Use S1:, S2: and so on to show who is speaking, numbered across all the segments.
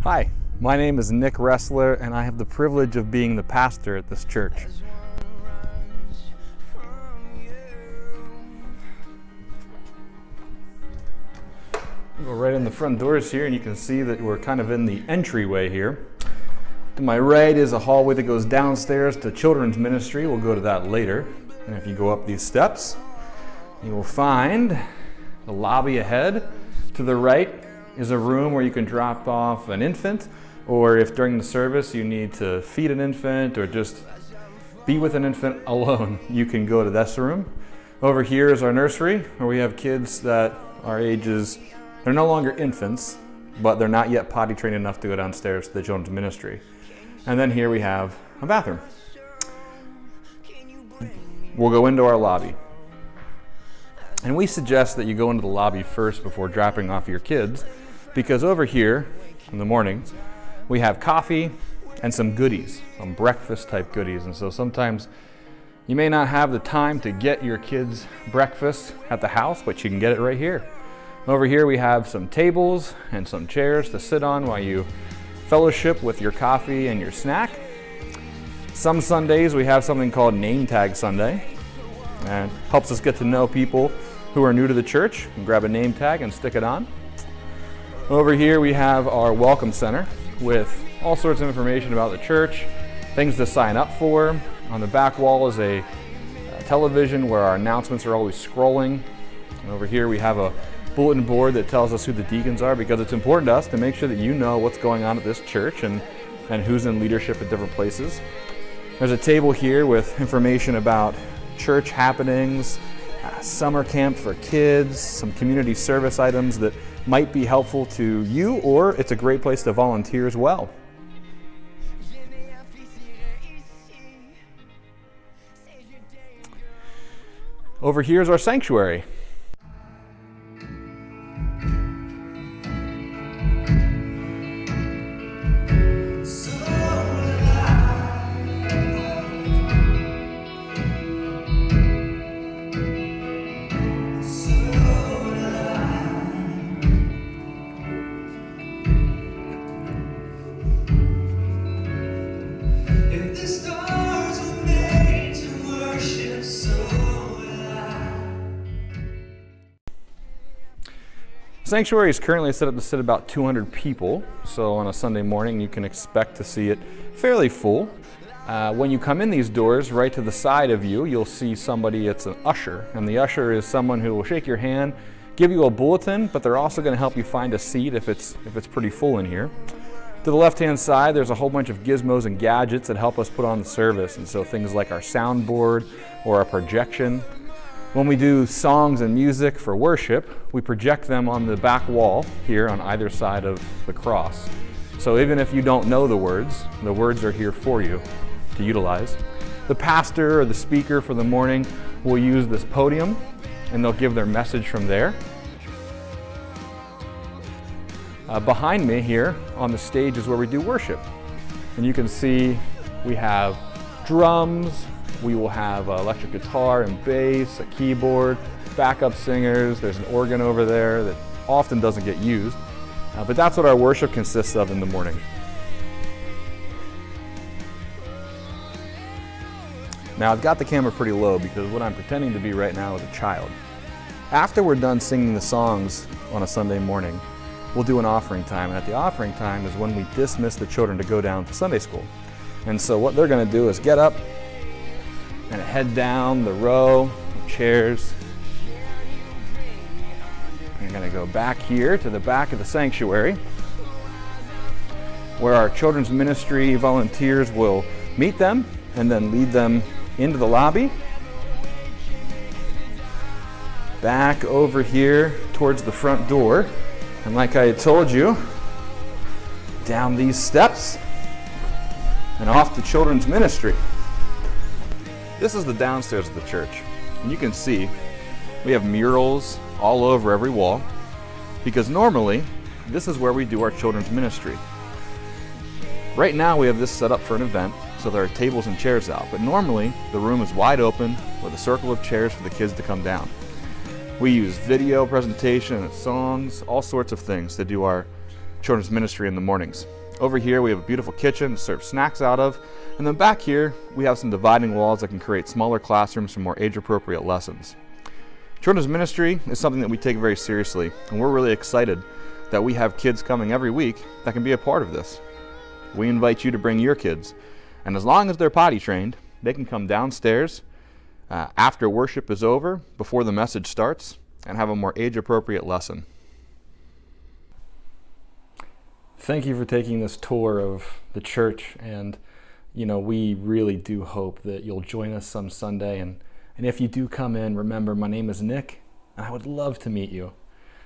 S1: Hi, my name is Nick Ressler, and I have the privilege of being the pastor at this church. We'll go right in the front doors here, and you can see that we're kind of in the entryway here. To my right is a hallway that goes downstairs to children's ministry. We'll go to that later. And if you go up these steps, you will find the lobby ahead. To the right is a room where you can drop off an infant, or if during the service you need to feed an infant or just be with an infant alone, you can go to this room. Over here is our nursery, where we have kids that are ages, they're no longer infants, but they're not yet potty trained enough to go downstairs to the children's ministry. And then here we have a bathroom. We'll go into our lobby. And we suggest that you go into the lobby first before dropping off your kids, because over here in the mornings, we have coffee and some goodies, some breakfast type goodies. And so sometimes you may not have the time to get your kids breakfast at the house, but you can get it right here. Over here we have some tables and some chairs to sit on while you fellowship with your coffee and your snack. Some Sundays we have something called Name Tag Sunday, and helps us get to know people who are new to the church. And grab a name tag and stick it on. Over here we have our Welcome Center with all sorts of information about the church, things to sign up for. On the back wall is a television where our announcements are always scrolling. And over here we have a bulletin board that tells us who the deacons are, because it's important to us to make sure that you know what's going on at this church and who's in leadership at different places. There's a table here with information about church happenings, summer camp for kids, some community service items that might be helpful to you, or it's a great place to volunteer as well. Over here is our sanctuary. Sanctuary is currently set up to sit about 200 people, so on a Sunday morning you can expect to see it fairly full. When you come in these doors, right to the side of you, you'll see somebody, it's an usher, and the usher is someone who will shake your hand, give you a bulletin, but they're also going to help you find a seat if it's pretty full in here. To the left-hand side, there's a whole bunch of gizmos and gadgets that help us put on the service, and so things like our soundboard or our projection. When we do songs and music for worship, we project them on the back wall here on either side of the cross. So even if you don't know the words are here for you to utilize. The pastor or the speaker for the morning will use this podium, and they'll give their message from there. Behind me here on the stage is where we do worship. And you can see we have drums, we will have electric guitar and bass, a keyboard, backup singers. There's an organ over there that often doesn't get used. But that's what our worship consists of in the morning. Now I've got the camera pretty low because what I'm pretending to be right now is a child. After we're done singing the songs on a Sunday morning, we'll do an offering time. And at the offering time is when we dismiss the children to go down to Sunday school. And so what they're going to do is get up and head down the row of chairs. You're going to go back here to the back of the sanctuary, where our children's ministry volunteers will meet them and then lead them into the lobby. Back over here towards the front door, and like I had told you, down these steps and off to children's ministry. This is the downstairs of the church, and you can see we have murals all over every wall, because normally this is where we do our children's ministry. Right now we have this set up for an event, so there are tables and chairs out, but normally the room is wide open with a circle of chairs for the kids to come down. We use video presentation and songs, all sorts of things to do our children's ministry in the mornings. Over here we have a beautiful kitchen to serve snacks out of, and then back here we have some dividing walls that can create smaller classrooms for more age-appropriate lessons. Children's ministry is something that we take very seriously, and we're really excited that we have kids coming every week that can be a part of this. We invite you to bring your kids, and as long as they're potty trained, they can come downstairs after worship is over, before the message starts, and have a more age-appropriate lesson. Thank you for taking this tour of the church, and we really do hope that you'll join us some Sunday, and if you do come in, remember my name is Nick, and I would love to meet you.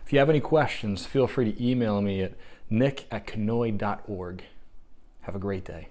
S1: If you have any questions, feel free to email me at nick@conoy.org. Have a great day.